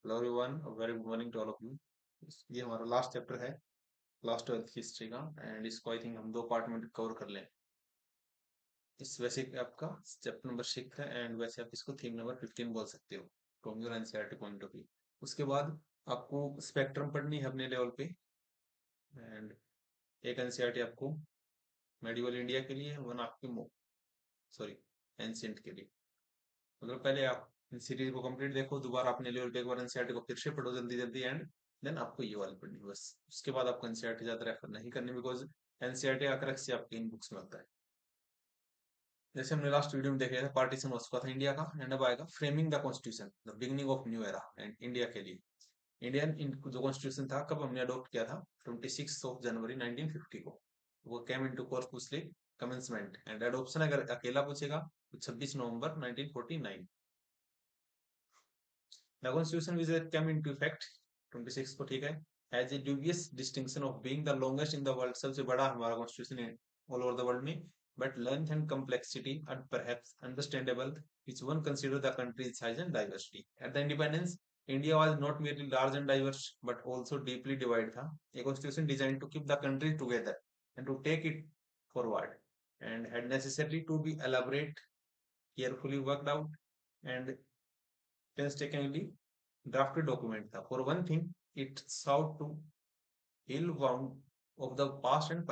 Hello everyone, very good morning to all of you. ये हमारा last chapter है class 12 की हिस्ट्री का। एंड इसको आई थिंक हम दो पार्ट में कवर कर लें। इस वैसे आपका चैप्टर नंबर 6 है एंड वैसे आप इसको थीम नंबर 15 बोल सकते हो from your NCERT point of view. उसके बाद आपको स्पेक्ट्रम पढ़नी है अपने लेवल पे। एंड एक एनसीईआरटी आपको मेडिवल इंडिया के लिए, वन आपकी सॉरी एंशिएंट के लिए। मतलब पहले आप सीरीज को कंप्लीट देखो, दोबारा अपने लेवल पे एक बार एनसीईआरटी को फिर से पढ़ो जल्दी जल्दी, एंड देन आपको ये वाली पढ़नी है बस। उसके बाद आपको एनसीईआरटी ज्यादा रेफर नहीं करनी, बिकॉज एनसीईआरटी का क्रक्स ही आपके इन बुक्स में होता है। जैसे हमने लास्ट वीडियो में देख था, पार्टीशन हो चुका था इंडिया का, एंड अब आएगा framing the constitution, the beginning of new era and India के लिए। इंडियन जो कॉन्स्टिट्यूशन था कब हमने अडॉप्ट किया था? 26 जनवरी 1950 को। वो केम इनटू फोर्स पूछले कमेंसमेंट, एंड एडॉप्शन अगर अकेला पूछेगा तो 26 नवंबर 1949। The constitution which came into effect 26 को, ठीक है, has a dubious distinction of being the longest in the world, सबसे बड़ा हमारा constitution है all over the world में, but length and complexity are perhaps understandable which one consider the country's size and diversity. At the independence, India was not merely large and diverse but also deeply divided था। A constitution designed to keep the country together and to take it forward, and had necessarily to be elaborate, carefully worked out, and painstakingly drafted document था। For one thing, it sought to heal wound of the past and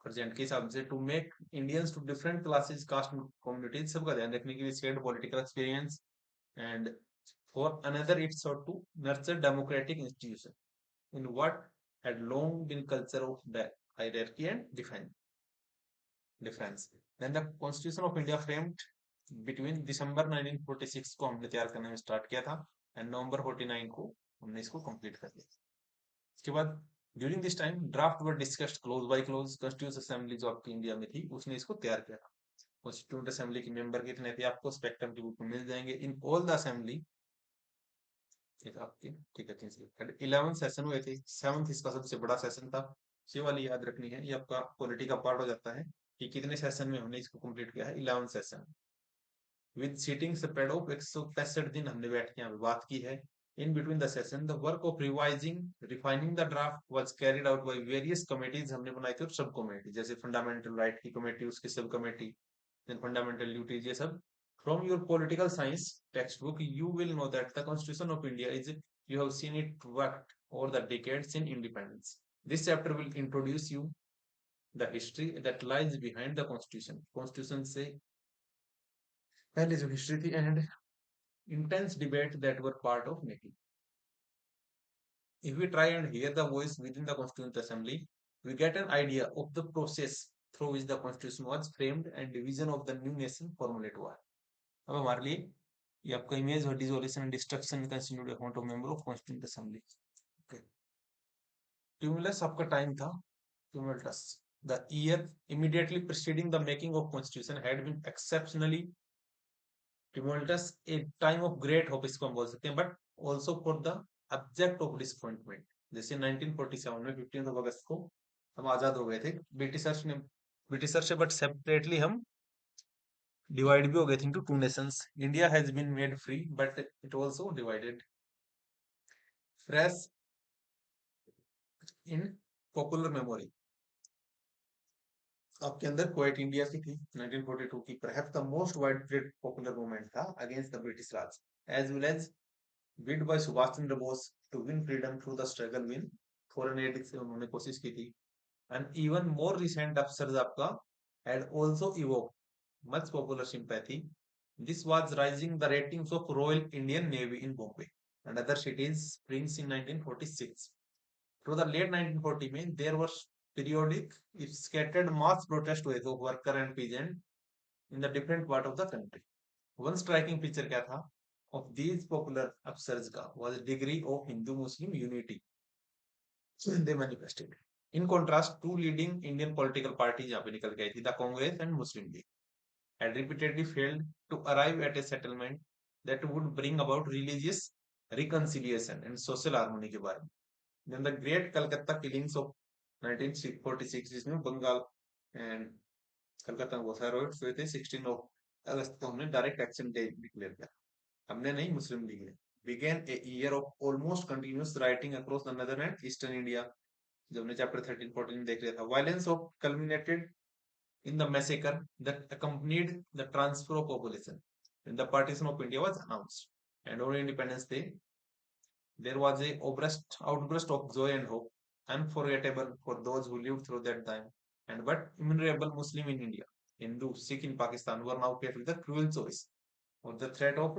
present के हिसाब से, to make Indians to different classes, caste, communities, सबका ध्यान रखने के लिए shared political experience, and for another, it sought to nurture democratic institution in what had long been culture of hierarchy and difference. Then the Constitution of India framed between दिसंबर 1946 को हमने तैयार करने में स्टार्ट किया था, एंड नवंबर 49 को हमने इसको कंप्लीट कर दिया। इसके बाद during this time draft were discussed close by close. Constitution assembly जो आपकी इंडिया में थी उसने इसको तैयार किया था। कॉन्स्टिट्यूंट असेंबली के मेंबर कितने थे आपको स्पेक्ट्रम की बुक में मिल जाएंगे। इन ऑल द असेंबली आपके, ठीक है, 11 सेशन हुए थे, 7th इसका सबसे बड़ा सेशन था। ये वाली याद रखनी है, ये आपका पॉलिटी का पार्ट हो जाता है कि कितने सेशन में हमने इसको कंप्लीट किया है। 11 session with seating spread of 165 दिन हमने बैठ के यहाँ पे बात की है। In between the session the work of revising refining the draft was carried out by various committees, हमने बनाई थी, और सब कमेटी जैसे फंडामेंटल राइट की कमेटी, उसकी sub committee, then fundamental duties, ये सब। From your political science text book you will know that the constitution of India is, you have seen it work over the decades in independence. This chapter will introduce you the history that lies behind the constitution. Constitution से पहले जो history थी, and intense debate that were part of making. If we try and hear the voice within the Constituent Assembly, we get an idea of the process through which the Constitution was framed and the vision of the new nation formulated हुआ। अब हमारे लिए ये आपका image और dissolution and destruction constitute account of member of constituent assembly. Okay, tumultuous आपका time था। Tumultuous, the year immediately preceding the making of constitution had been exceptionally tumultuous, a time of great hope इसको हम बोल सकते हैं, but also for the object of disappointment। जैसे 1947 में 15 अगस्त को हम आजाद हो गए थे ब्रिटिशर से, बट सेपरेटली हम डिवाइड भी हो गए थे into two nations. India has been made free but it also divided. Fresh in popular memory आपके अंदर क्वाइट इंडिया की थी 1942 की, perhaps the most widespread popular movement था against the British Raj, as well as bid by Subhash Chandra Bose to win freedom through the struggle with foreign aid से उन्होंने कोशिश की थी। And even more recent upsurge आपका had also evoked much popular sympathy. This was raising the ratings of Royal Indian Navy in Bombay and other cities springs in 1946. Through the late 1940 में there was periodic if scattered mass protest हुए थे worker and peasant in the different part of the country. One striking picture क्या था of these popular upsurge का was degree of Hindu-Muslim unity they manifested. In contrast, two leading Indian political parties यहाँ पे निकल गई थी, the Congress and Muslim League, had repeatedly failed to arrive at a settlement that would bring about religious reconciliation and social harmony के बारे में। Then the Great Calcutta Killings of 1946, जिसमें Bengal and Calcutta में बहुत सारे riots हुए थे। 16 अगस्त को हमने डायरेक्ट एक्शन डे डिक्लेयर किया, हमने नहीं, मुस्लिम लीग ने। began a year of almost continuous writing across the northern and eastern India. जो हमने चैप्टर 13-14 में देख लिया था. Violence of culminated in the massacre that accompanied the transfer of population when the partition of India was announced. And on Independence Day, there was a outburst of joy and hope, unforgettable for those who lived through that time. And but innumerable Muslim in India, Hindu, Sikh in Pakistan were now faced with the cruel choice or the threat of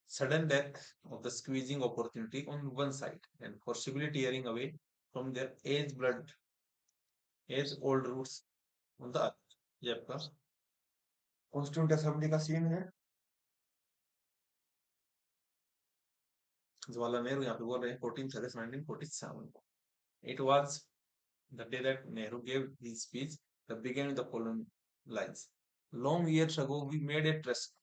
sudden death of the squeezing opportunity on one side and forcibly tearing away from their age old roots on the other. ये आपका constituent assembly का scene है. जवाहरलाल नेहरू यहाँ पे बोल रहे हैं 14th August 1947. It was the day that Nehru gave his speech that began with the following lines. Long years ago, we made a tryst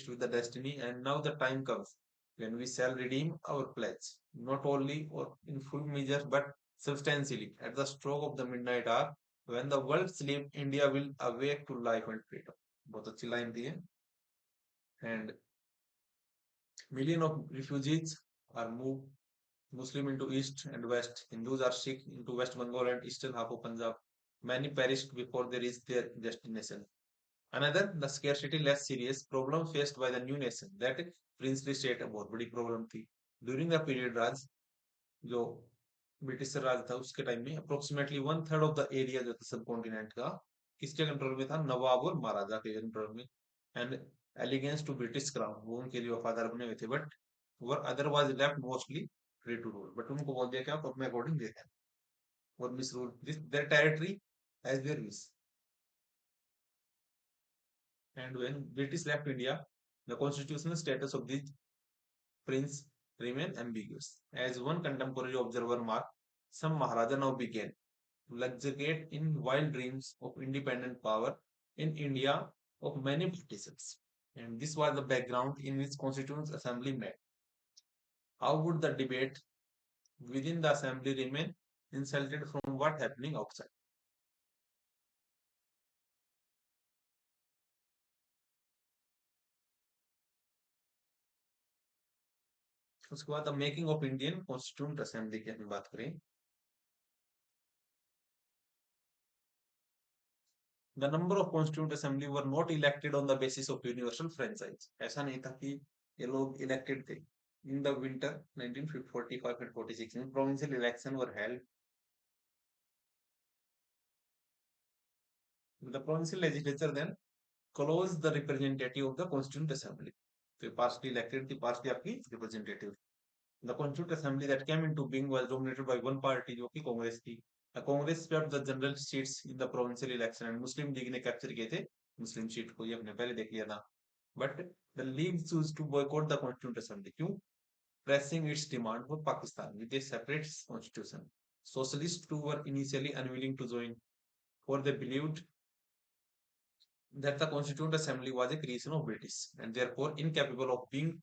with the destiny, and now the time comes when we shall redeem our pledge, not only or in full measure, but substantially. At the stroke of the midnight hour, when the world sleep, India will awake to life and freedom. बहुत अच्छी line थी. And million of refugees are moved Muslim into east and west. Hindus are Sikh into West Bengal and eastern half of Punjab. Many perished before they reached their destination. Another, the scarcity less serious problem faced by the new nation. That princely state a बहुत बड़ी problem थी. During the period राज जो British राज था उसके time में approximately 1/3 of the area जो था सब कॉन्टिनेंट का किसके कंट्रोल में था? नवाब और महाराजा के कंट्रोल में. And allegiance to British crown वो उनके लिए वफादार बने हुए थे. But were otherwise left mostly free to rule. But उनको बोल दिया कि आप अपने अकॉर्डिंग देते हैं और misrule this their territory as their wish. And when British left India, the constitutional status of these prince remained ambiguous. As one contemporary observer remarked, some Maharaja now began to luxuriate in wild dreams of independent power in India of many partitions. And this was the background in which Constituent Assembly met. How would the debate within the assembly remain insulted from what happening outside? उसके बाद making of Indian constituent assembly की हम बात करें. The number of constituent assembly were not elected on the basis of universal franchise. ऐसा नहीं था कि ये लोग elected थे. In the winter 1945 and 46, provincial election were held. The provincial legislature then closed the representative of the constituent assembly. So partially elected, the partially आपकी representative. The constituent assembly that came into being was dominated by one party जो कि कांग्रेस थी. The Congress swept the general seats in the provincial election and Muslim League ने capture किए थे मुस्लिम seat को. ये हमने पहले देख लिया था. But the league chose to boycott the constituent assembly. क्यों? Pressing its demand for Pakistan with a separate constitution. Socialists too were initially unwilling to join, for they believed that the constituent assembly was a creation of British and therefore incapable of being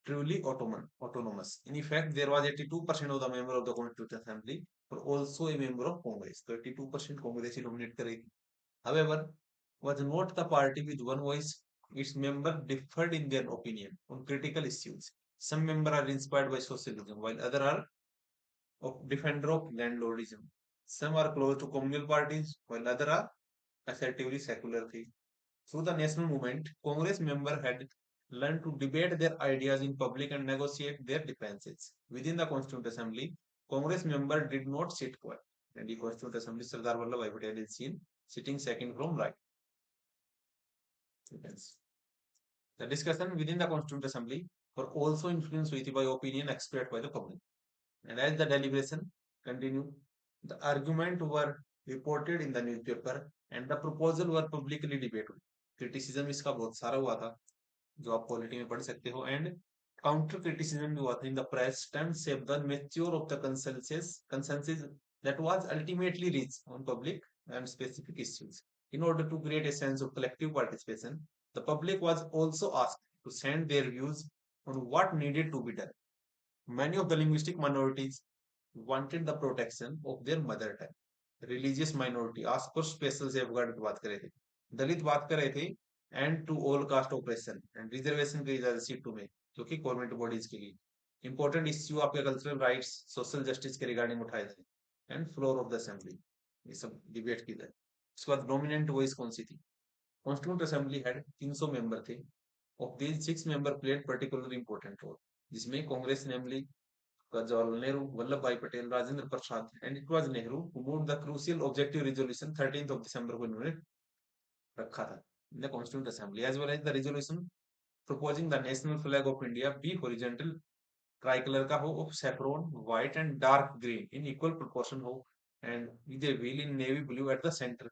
truly autonomous. In effect, there was 82% of the member of the Constituent Assembly were also a member of Congress. So 82% Congress dominate करेगी. However, was not the party with one voice. Its members differed in their opinion on critical issues. Some members are inspired by socialism, while others are of defender of landlordism. Some are close to communal parties, while others are assertively secular. Through the national movement, Congress members had learned to debate their ideas in public and negotiate their differences. Within the Constituent Assembly, Congress members did not sit quiet. And the Constituent Assembly, Sardar Vallabhbhai Patel is seen sitting second from right. The discussion within the Constituent Assembly were also influenced by opinion expressed by the public. And as the deliberation continued, the arguments were reported in the newspaper and the proposal were publicly debated. Criticism इसका बहुत सारा हुआ था जो आप polity में पढ़ सकते हो. एंड काउंटर क्रिटिसिज्म भी हुआ था in the press and save the mature of the consensus that was ultimately reached on public and specific issues. In order to create a sense of collective participation, the public was also asked to send their views on what needed to be done. Many of the linguistic minorities wanted the protection of their mother tongue. Religious minority asked for special safeguard की बात कर रहे थे. दलित बात कर रहे थे and to all caste operation and reservation की इजाजत सीटों में, जो कि गवर्नमेंट बॉडीज के लिए इंपॉर्टेंट इश्यू आपके कल्चरल राइट्स सोशल जस्टिस के रिगार्डिंग उठाए थे and floor of the assembly ये सब डिबेट की जाए। उसके बाद डोमिनेंट वॉइस कौन सी थी? कॉन्स्टिट्यूंट असेंबली हैड 300 मेंबर थे। Of these 6 member played particular important role, जिसमें कांग्रेस असेंबली का Jawaharlal Nehru, Vallabh Bhai Patel, Rajendra Prasad and it was Nehru who moved the crucial objective resolution 13th of December को इन्होंने रखा था in the constituent assembly as well as the resolution proposing the national flag of India be horizontal tricolour of saffron white and dark green in equal proportion हो and with a wheel in navy blue at the centre.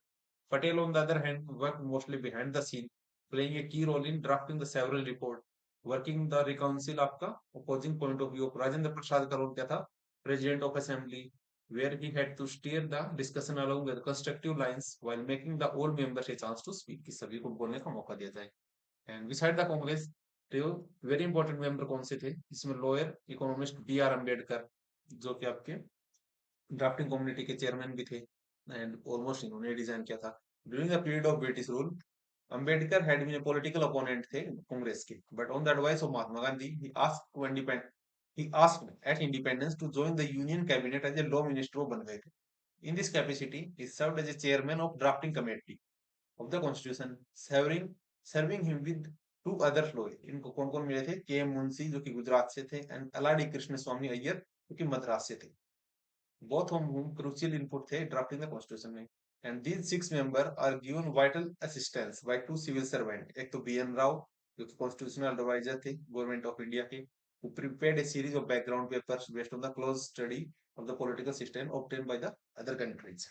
Patel on the other hand work mostly behind the scene playing a key role in drafting the several report working the reconcile आपका opposing point of view. Rajendra Prasad का role क्या था? President of assembly where he had to steer the discussion along with constructive lines while making the all members a chance to speak कि सभी को बोलने का मौका दिया जाए। एंड बिसाइड द कांग्रेस तो वेरी इंपॉर्टेंट मेंबर कौन से थे इसमें? Lower economist B R Ambedkar, जो कि आपके ड्राफ्टिंग कम्युनिटी के चेयरमैन भी थे एंड ऑलमोस्ट इन्होंने डिजाइन किया था। During the period of British rule Ambedkar had been a political opponent थे कांग्रेस के, but on the advice of Mahatma Gandhi he asked at independence to join the union cabinet as a law minister बन गए थे। in this capacity he served as a chairman of drafting committee of the constitution, serving him with to other lower. इनको कौन कौन मिले थे? के M Munshi जो कि गुजरात से थे एंड अलाडी कृष्ण स्वामी अय्यर जो कि मद्रास से थे। बोथ होम क्रूशियल इनपुट थे ड्राफ्टिंग द कॉन्स्टिट्यूशन में। And these 6 member are given vital assistance by 2 civil servant, एक तो बी एन राव जो कि कॉन्स्टिट्यूशनल एडवाइजर थे गवर्नमेंट ऑफ इंडिया के, who prepared a series of background papers based on the close study of the political system obtained by the other countries।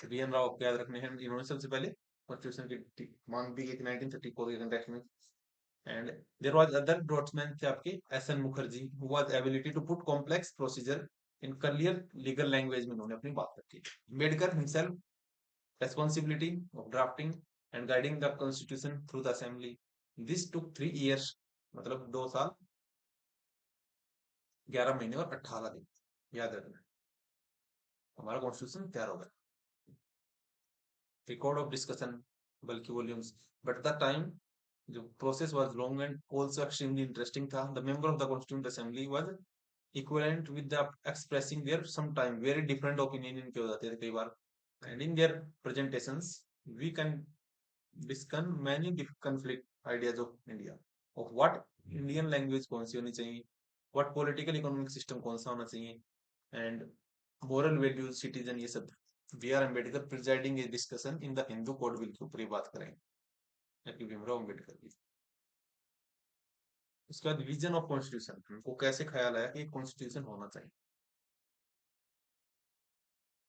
B N Rau आपको याद रखने हैं, इन्होंने सबसे पहले कॉन्स्टिट्यूशन की मांग भी की थी 1934 के कंटेक्स्ट में। And there was other draftsman थे आपके S N Mukherjee who was ability to put complex procedure in clear legal language में उन्होंने अपनी बात रखी। Ambedkar himself responsibility of drafting and guiding the constitution through the assembly, this took 3 years, मतलब 2 साल 11 महीने और 18 दिन। याद रखना हमारा कॉन्स्टिट्यूशन तैयार होगा। रिकॉर्ड ऑफ डिस्कशन बल्कि वॉल्यूम्स, बट द टाइम जो process was long and also extremely interesting था। The member of the constituent assembly was equivalent with the expressing their some time very different opinion इनके हो जाते थे कई बार, and in their presentations we can discuss many conflict ideas of India of what Indian language कौन सी होनी चाहिए, what political economic system कौन सा होना चाहिए, and moral values citizen, ये सब B R Ambedkar presiding a discussion in the Hindu code bill के ऊपर ही बात करेंगे भीमराव अम्बेडकर की। उसके बाद विजन ऑफ कॉन्स्टिट्यूशन, उनको कैसे ख्याल आया कि कॉन्स्टिट्यूशन होना चाहिए।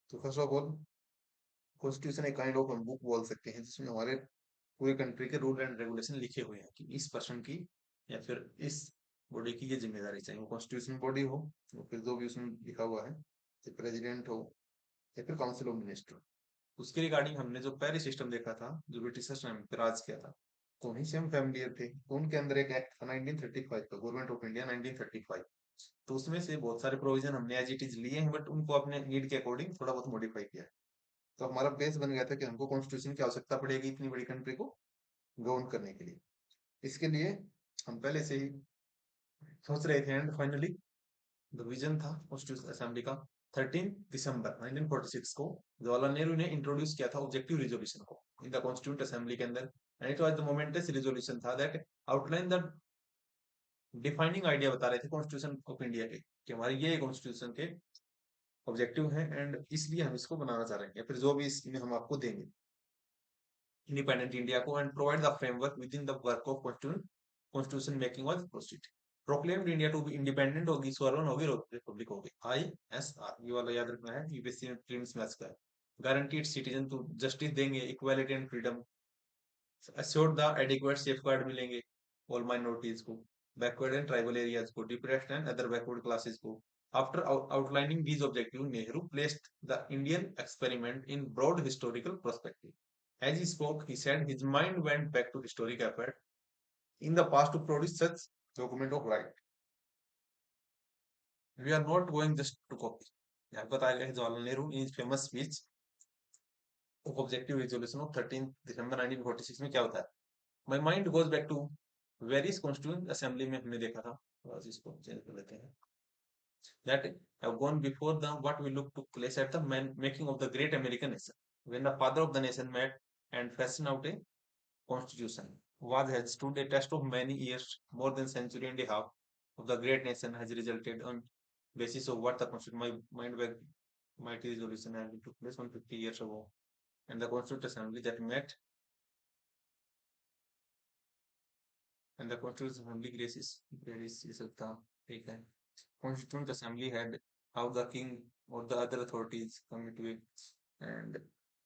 तो फर्स्ट ऑफ ऑल कॉन्स्टिट्यूशन एक काइंड ऑफ हम बुक बोल सकते हैं जिसमें हमारे पूरे कंट्री के रूल एंड रेगुलेशन लिखे हुए हैं कि इस पर्सन की या फिर इस बॉडी की ये जिम्मेदारी, चाहिए वो कॉन्स्टिट्यूशन बॉडी हो या फिर जो भी उसमें लिखा हुआ है, चाहे प्रेसिडेंट हो या फिर काउंसिल ऑफ मिनिस्टर। उसके रिगार्डिंग हमने जो पहले सिस्टम देखा था जो ब्रिटिशर्स ने पे राज किया था, तो उन्हीं से हम फैमिलियर थे। तो उनके अंदर एक एक्ट था 1935 का, गवर्नमेंट ऑफ इंडिया 1935, तो उसमें से बहुत सारे प्रोविजन हमने एज इट इज लिए हैं बट उनको अपने नीड के अकॉर्डिंग थोड़ा बहुत मॉडिफाई किया है। तो हमारा बेस बन गया था कि हमको कॉन्स्टिट्यूशन की आवश्यकता पड़ेगी इतनी बड़ी कंट्री को गवर्न करने के लिए। इसके लिए हम पहले से ही सोच रहे थे एंड फाइनली द विजन था कॉन्स्टिट्यूशन असेंबली का 13 दिसंबर 1946 को जवाहरलाल नेहरू ने इंट्रोड्यूस किया था ऑब्जेक्टिव रिजोल्यूशन को इन द कॉन्स्टिट्यूंट असेंबली के अंदर। And it was the momentous resolution था that outline the defining idea बता रहे थे कॉन्स्टिट्यूशन ऑफ इंडिया के कि हमारे ये कॉन्स्टिट्यूशन के ऑब्जेक्टिव हैं एंड इसलिए हम इसको बनाना चाह रहे हैं या फिर जो भी इसमें हम आपको देंगे इंडिपेंडेंट इंडिया को, and provide the framework within the work of constitution making was proceed. Proclaimed India to be independent होगी, स्वर्ण होगी, रिपब्लिक होगी, ISR ये वाला याद रखना है, यूपीएससी में प्रीलिम्स में आता है। गारंटीड सिटीजन टू जस्टिस देंगे, equality and freedom, assured the adequate safeguard मिलेंगे ऑल माइनॉरिटीज को, बैकवर्ड एंड ट्राइबल एरियाज को, depressed and other backward classes को। After outlining these objectives, Nehru placed the Indian experiment in broad historical perspective. As he spoke, he said his mind went back to historic effort in the past to produce such document of right. We are not going just to copy. यहाँ बताया गया है Jawaharlal Nehru in his famous speech of objective resolution of 13 दिसंबर 1946 में क्या होता है my mind goes back to various constituent assembly में हमने देखा था, बस इसको चेंज कर लेते हैं, that have gone before the what we look took place at the making of the great American nation. When the father of the nation met and fashioned out a constitution, what has stood a test of many years, more than century and a half of the great nation has resulted on basis of what the constitution, my mind back mighty resolution has been took place 150 years ago, and the constituent assembly that met and the constituent assembly graces is the take constituent assembly had how the king or the other authorities come into it and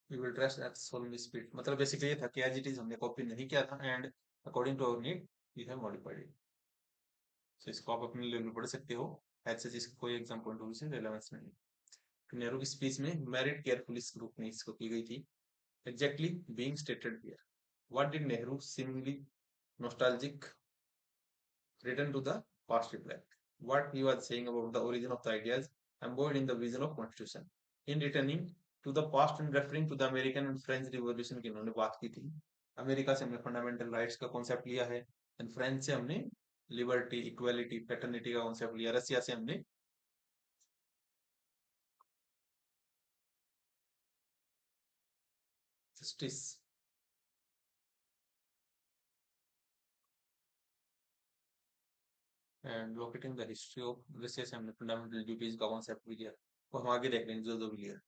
we will trust at solemn spirit, मतलब basically ये था कि as it is हमने copy नहीं किया था and according to our need we have modified it. So इसको आप अपने लेवल पढ़ सकते हो, एज सच इसका कोई एग्जाम पॉइंट ऑफ व्यू से रेलेवेंस नहीं। तो नेहरू की स्पीच में मेरिट केयरफुली स्क्रूटनी इसको की गई थी, exactly being stated here. What did Nehru seemingly nostalgic return to the past reflect what he was saying about the origin of the ideas embodied in the vision of constitution in returning to the past and referring to the American and French revolution की उन्होंने बात की थी। America से हमने fundamental rights का concept लिया है एंड फ्रेंच से हमने लिबर्टी इक्वालिटी फ्रेटर्निटी का कॉन्सेप्ट लिया, रसिया से हमने justice and locating the history of, Russia से हमने फंडामेंटल ड्यूटीज का कॉन्सेप्ट भी लिया, और हम आगे देख रहे हैं जो भी लिया।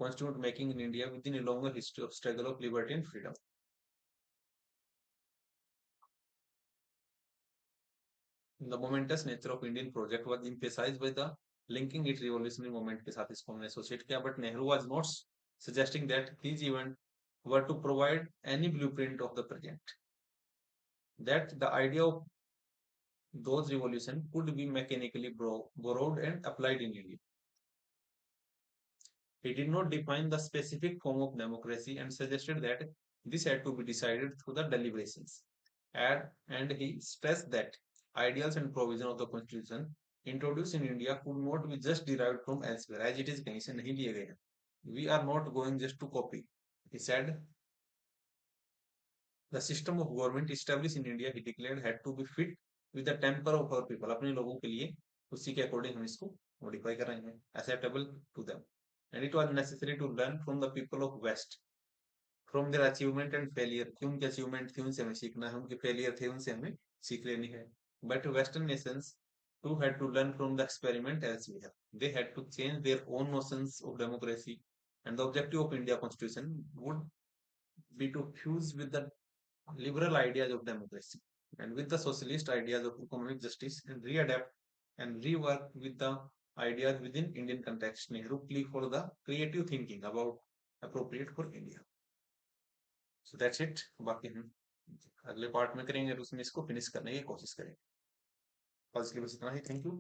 Constitute making in India within a longer history of struggle of liberty and freedom. The momentous nature of Indian project was emphasized by the linking it revolutionary movement के साथ इसको हमने associate किया, but Nehru was not suggesting that these events were to provide any blueprint of the present. That the idea of those revolution could be mechanically borrowed and applied in India. He did not define the specific form of democracy and suggested that this had to be decided through the deliberations. And he stressed that ideals and provision of the constitution introduced in India could not be just derived from elsewhere, as it is कहीं से नहीं लिए गए हैं. We are not going just to copy. He said the system of government established in India, he declared, had to be fit with the temper of our people. अपने लोगों के लिए उसी के अकॉर्डिंग हम इसको मॉडिफाई कर रहे हैं, acceptable to them. And it was necessary to learn from the people of West, from their achievement and failure, कि उनके अचीवमेंट थे उनसे हमें सीखना है, उनके फेलियर थे उनसे हमें सीख लेनी है। But Western nations too had to learn from the experiment as we have. They had to change their own notions of democracy, and the objective of India Constitution would be to fuse with the liberal ideas of democracy and with the socialist ideas of economic justice and readapt and rework with the ideas within Indian context. Nehru plea for the creative thinking about appropriate for India. So that's it. बाकी हम अगले part में करेंगे और उसमें इसको finish करने की कोशिश करेंगे। आज के लिए बस इतना ही। Thank you.